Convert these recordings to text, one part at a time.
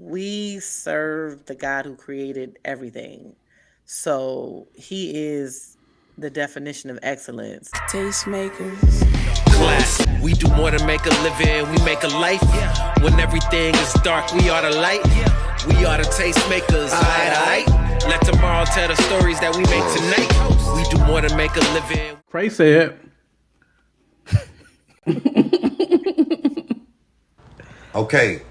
we serve the God who created everything. So he is the definition of excellence. Tastemakers. Class. We do more than make a living, we make a life. When everything is dark, we are the light. We are the tastemakers, alright. Let tomorrow tell the stories that we make tonight. We do more than make a living. Lecrae said. Okay,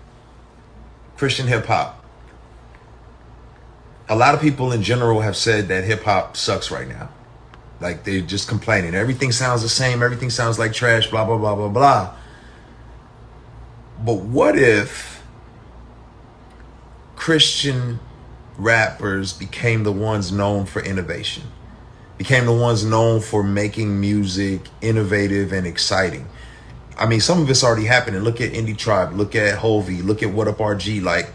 Christian hip hop. A lot of people in general have said that hip hop sucks right now. Like, they're just complaining. Everything sounds the same. Everything sounds like trash, blah, blah, blah, blah, blah. But what if Christian rappers became the ones known for innovation? Became the ones known for making music innovative and exciting? I mean, some of it's already happening. Look at Indie Tribe. Look at Hovey. Look at What Up RG. Like,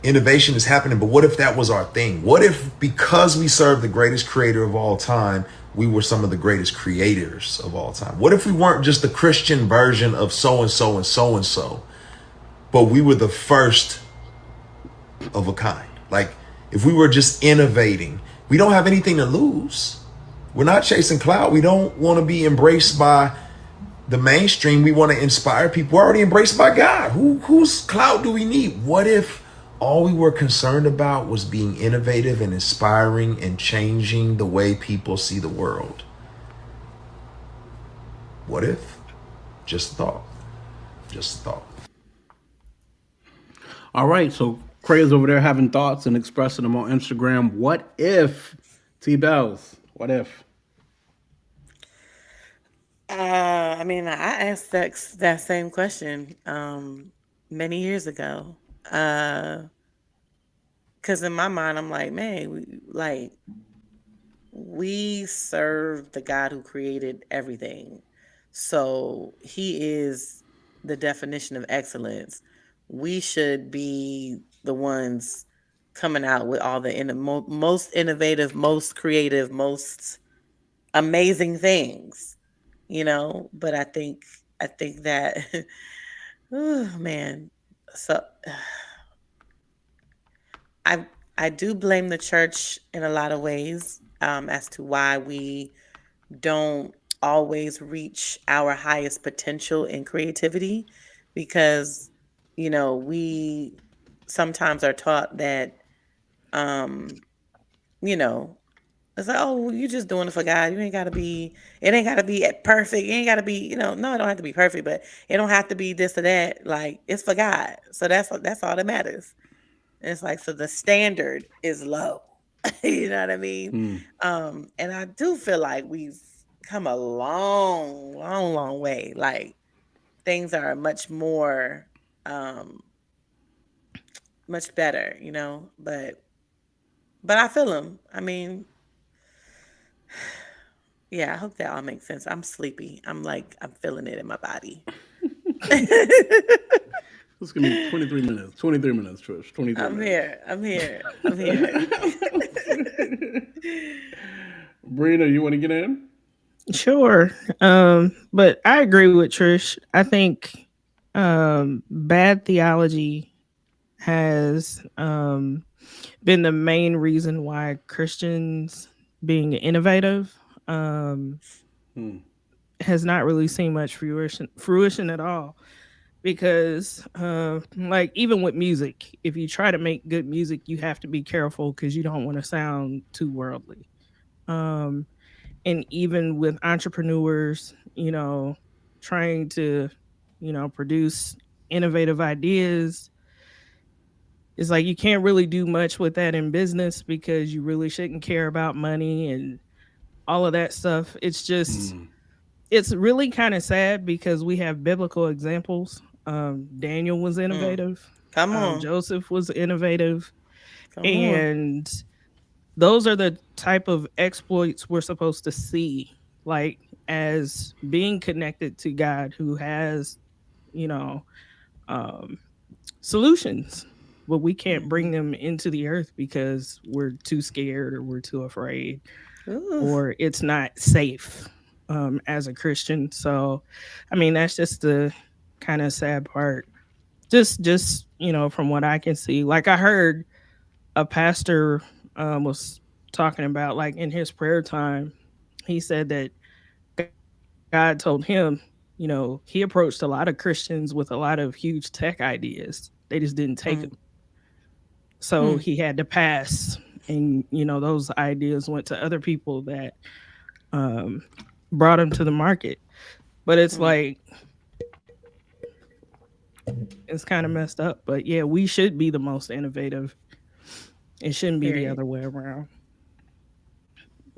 innovation is happening, but what if that was our thing? What if, because we serve the greatest creator of all time, we were some of the greatest creators of all time? What if we weren't just the Christian version of so-and-so and so-and-so, but we were the first of a kind? Like, if we were just innovating, we don't have anything to lose. We're not chasing clout. We don't want to be embraced by the mainstream. We want to inspire people. We're already embraced by God. Whose clout do we need? What if all we were concerned about was being innovative and inspiring and changing the way people see the world? What if? Just a thought. Just a thought. All right, so Craig is over there having thoughts and expressing them on Instagram. What if, T-Bells? What if? I mean, I asked that same question many years ago. Because in my mind, I'm like, man, we serve the God who created everything. So he is the definition of excellence. We should be the ones coming out with all the most innovative, most creative, most amazing things, But I think that, oh man, so I do blame the church in a lot of ways as to why we don't always reach our highest potential in creativity, because we sometimes are taught that um you know it's like, oh, well, you just doing it for God. It ain't gotta be perfect. It ain't gotta be, no, it don't have to be perfect, but it don't have to be this or that. Like, it's for God. So that's all that matters. And it's like, so the standard is low. You know what I mean? And I do feel like we've come a long, long, long way. Like, things are um much better, but I feel them. I mean, yeah, I hope that all makes sense. I'm sleepy. I'm feeling it in my body. It's going to be 23 minutes. 23 minutes, Trish. 23 I'm minutes. here. I'm here. Brina, you want to get in? Sure. But I agree with Trish. I think bad theology has been the main reason why Christians being innovative has not really seen much fruition at all. Because like, even with music, if you try to make good music, you have to be careful because you don't want to sound too worldly. Um, and even with entrepreneurs, trying to, produce innovative ideas, it's like you can't really do much with that in business because you really shouldn't care about money and all of that stuff. It's just, it's really kind of sad because we have biblical examples. Daniel was innovative. Come on. Joseph was innovative. Come on. And those are the type of exploits we're supposed to see, like, as being connected to God, who has, solutions, but we can't bring them into the earth because we're too scared or we're too afraid. Ooh. Or it's not safe as a Christian. So, I mean, that's just the kind of sad part. Just from what I can see, like I heard a pastor was talking about, like in his prayer time, he said that God told him, he approached a lot of Christians with a lot of huge tech ideas. They just didn't take them. Mm. So Hmm. he had to pass. And, those ideas went to other people that um, brought them to the market. But it's Hmm. like, it's kind of messed up. But yeah, we should be the most innovative. It shouldn't be the Period. other way around.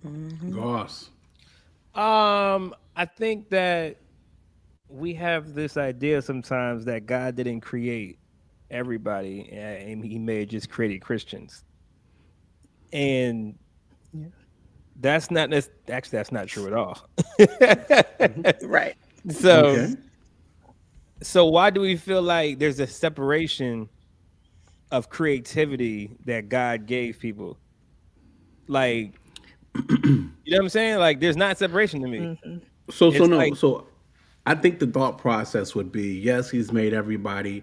Hmm. Goss. I think that we have this idea sometimes that God didn't create everybody, and He may have just created Christians, and Yeah. actually that's not true at all. Right. so Okay. so why do we feel like there's a separation of creativity that God gave people? Like, you know what I'm saying? Like, there's not separation to me. Hmm. So It's no. like, So I think the thought process would be yes, he's made everybody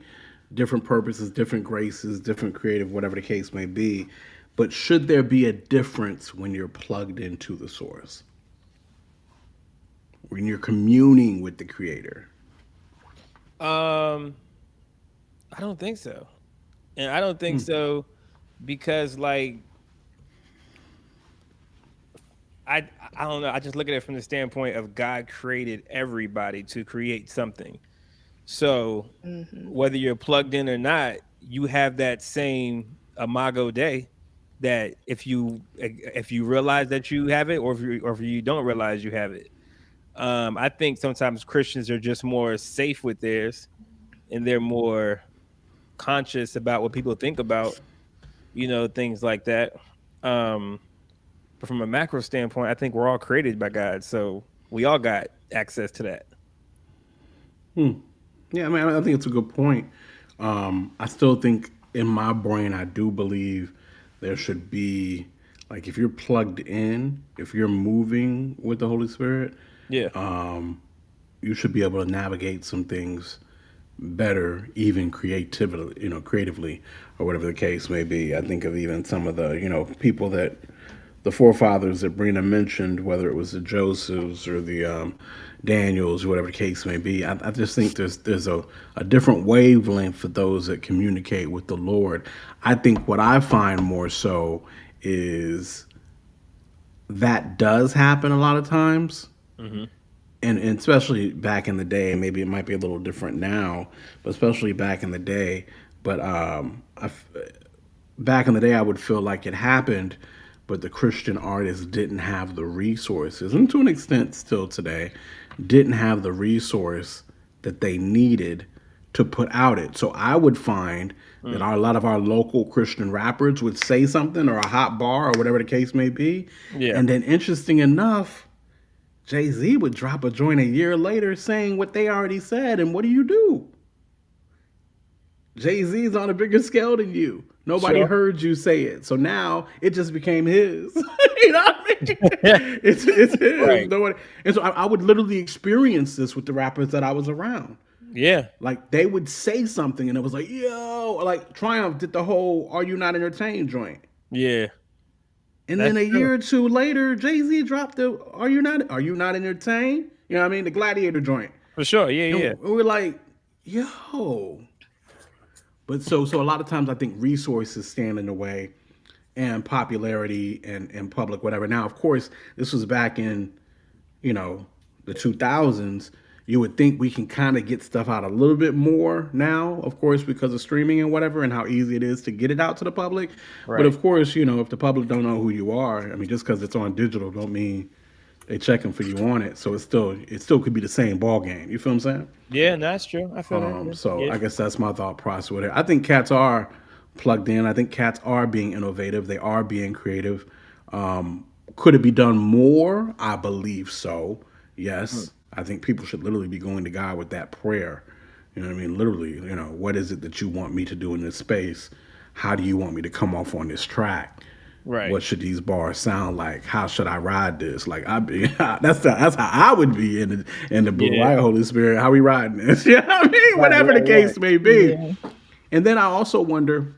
different purposes, different graces, different creative, whatever the case may be. But should there be a difference when you're plugged into the source? When you're communing with the creator? um, I don't think so, and I don't think so because like I I don't know. I just look at it from the standpoint of God created everybody to create something. So Hmm. whether you're plugged in or not, you have that same imago day that if you realize that you have it, or if you don't realize you have it. I think sometimes Christians are just more safe with theirs, and they're more conscious about what people think about, things like that. Um, but from a macro standpoint, I think we're all created by God, so we all got access to that. Yeah, I mean, I think it's a good point. I still think in my brain, I do believe there should be, like, if you're plugged in, if you're moving with the Holy Spirit, Yeah, you should be able to navigate some things better, even creatively, creatively, or whatever the case may be. I think of even some of the, people that the forefathers that Brina mentioned, whether it was the Josephs or the Daniels, or whatever the case may be. I just think there's a different wavelength for those that communicate with the Lord. I think what I find more so is that does happen a lot of times, hmm, and especially back in the day. Maybe it might be a little different now, but especially back in the day. But back in the day, I would feel like it happened, but the Christian artists didn't have the resources, and to an extent, still today, didn't have the resource that they needed to put out it. So I would find that a lot of our local Christian rappers would say something or a hot bar or whatever the case may be, yeah, and then interesting enough, Jay Z would drop a joint a year later saying what they already said, and what do? Jay Z's on a bigger scale than you. Nobody sure. heard you say it, so now it just became his. You know what I mean? It's his. Right. Nobody, and so I would literally experience this with the rappers that I was around. Yeah, Like they would say something, and it was like, "Yo," like Triumph did the whole "Are you not entertained" joint, yeah, and then that's a true year or two later, Jay Z dropped the "Are you not entertained?" You know what I mean? The Gladiator joint, for sure. Yeah, yeah, and we're like, "Yo." But so a lot of times I think resources stand in the way, and popularity and public whatever. Now, of course, this was back in you know the 2000s. You would think we can kind of get stuff out a little bit more now, of course, because of streaming and whatever, and how easy it is to get it out to the public. But right. of course, if the public don't know who you are, I mean, just because it's on digital don't mean they checking for you on it. So it still could be the same ball game. You feel what I'm saying? Yeah, no, that's true. I feel that. Yeah, So yeah. I guess that's my thought process with it. I think cats are plugged in. I think cats are being innovative. They are being creative. Could it be done more? I believe so. Hmm. Yes. I think people should literally be going to God with that prayer. You know what I mean? Literally, what is it that you want me to do in this space? How do you want me to come off on this track? Right. What should these bars sound like? How should I ride this? Like that's how I would be in the booth. Yeah. Right, Holy Spirit, how we riding this? You know what I mean? Whatever the case may be. Yeah. And then I also wonder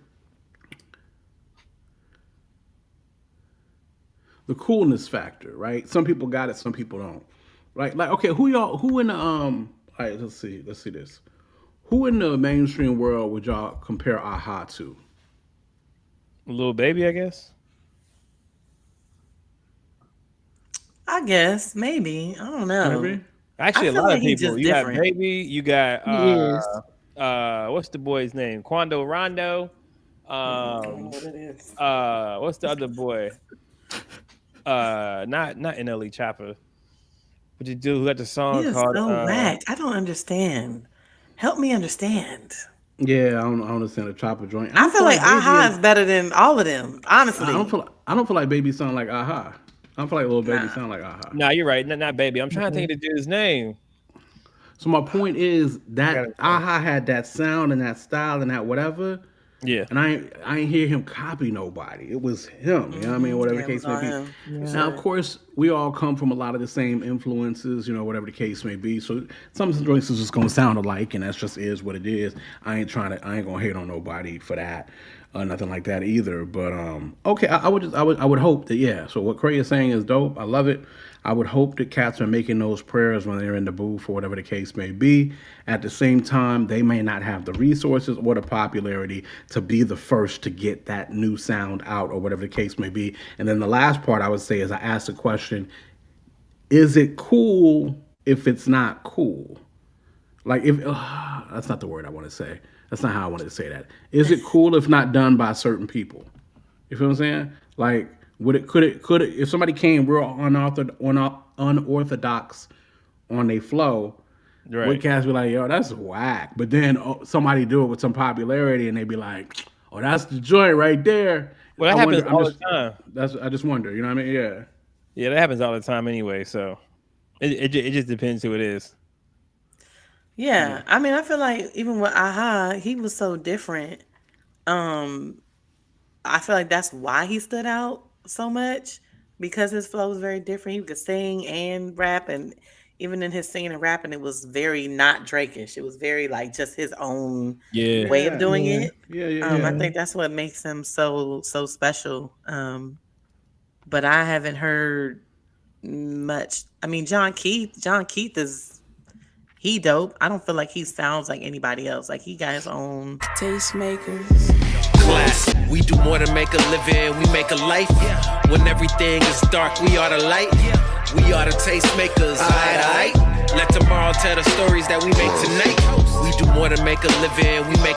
the coolness factor, right? Some people got it, some people don't. Right? Like, okay, who in the all right, let's see this. Who in the mainstream world would y'all compare Aha to? Little Baby, I guess. I guess maybe. I don't know. Maybe? Actually, I a feel lot like of he's people. just You got different. Baby. You got He is. what's the boy's name? Quando Rondo. I don't know what it is. What's the other boy? Not NLE Chopper. But the dude who got the song He is called so whack. I don't understand. Help me understand. Yeah, I don't understand the chopper joint. I feel like Aha is better than all of them. Honestly, I don't feel like Baby sound like Aha. I don't feel like Little Baby sound like Aha. Nah, you're right. Not Baby. I'm trying to think of the dude's name. So my point is that Got it. Aha had that sound and that style and that whatever, Yeah. and I ain't hear him copy nobody. It was him. You know what I mean? Whatever Yeah, the it case was may all be. him. Now, of course, we all come from a lot of the same influences, you know, whatever the case may be. So some joints is just gonna sound alike, and that's just is what it is. I ain't gonna hate on nobody for that, nothing like that either. But okay, I would hope that, yeah. So what Cray is saying is dope. I love it. I would hope that cats are making those prayers when they're in the booth or whatever the case may be. At the same time, they may not have the resources or the popularity to be the first to get that new sound out or whatever the case may be. And then the last part I would say is I ask the question, is it cool if it's not cool? Like if that's not the word I want to say. That's not how I wanted to say that. Is it cool if not done by certain people? You feel what I'm saying? Like could it if somebody came real unorthodox on their flow, Right. would cats be like, yo, that's whack. But then somebody do it with some popularity and they be like, oh, that's the joint right there. Well, that happens all the time. I just wonder, you know what I mean? Yeah. Yeah, that happens all the time anyway. So it just depends who it is. Yeah, I mean, I feel like even with Aha, he was so different. I feel like that's why he stood out so much, because his flow was very different. He could sing and rap, and even in his singing and rapping, it was very not Drake-ish. It was very like just his own way of doing it. Yeah. I think that's what makes him so special. But I haven't heard much. I mean, John Keith is he dope. I don't feel like he sounds like anybody else. Like he got his own Tastemakers. Class. We do more than make a living, we make a life. When everything is dark, we are the light. We are the tastemakers. Aight. Let tomorrow tell the stories that we make tonight. We do more than make a living, we make